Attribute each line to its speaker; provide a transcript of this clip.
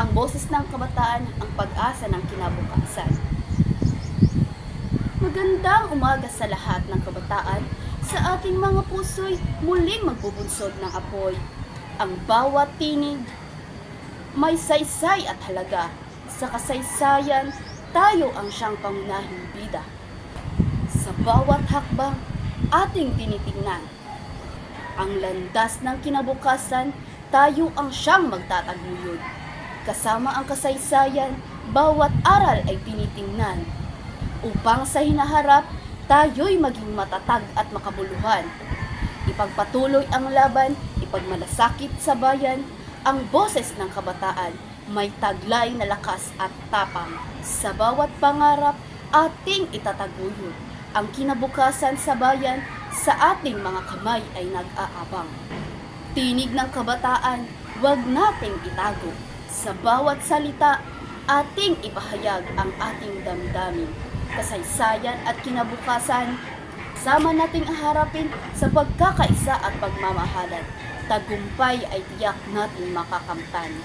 Speaker 1: Ang boses ng kabataan, ang pag-asa ng kinabukasan. Magandang umaga sa lahat ng kabataan. Sa ating mga puso'y muling magbubunsod ng apoy. Ang bawat tinig, may saysay at halaga. Sa kasaysayan, tayo ang siyang pangunahing bida. Sa bawat hakbang, ating tinitingnan. Ang landas ng kinabukasan, tayo ang siyang magtataguyod. Kasama ang kasaysayan, bawat aral ay tinitingnan. Upang sa hinaharap, tayo'y maging matatag at makabuluhan. Ipagpatuloy ang laban, ipagmalasakit sa bayan, ang boses ng kabataan, may taglay na lakas at tapang. Sa bawat pangarap, ating itataguyod. Ang kinabukasan sa bayan, sa ating mga kamay ay nag-aabang. Tinig ng kabataan, huwag nating itago. Sa bawat salita, ating ipahayag ang ating damdamin, kasaysayan at kinabukasan. Sama nating harapin sa pagkakaisa at pagmamahalan. Tagumpay ay tiyak nating makakamtan.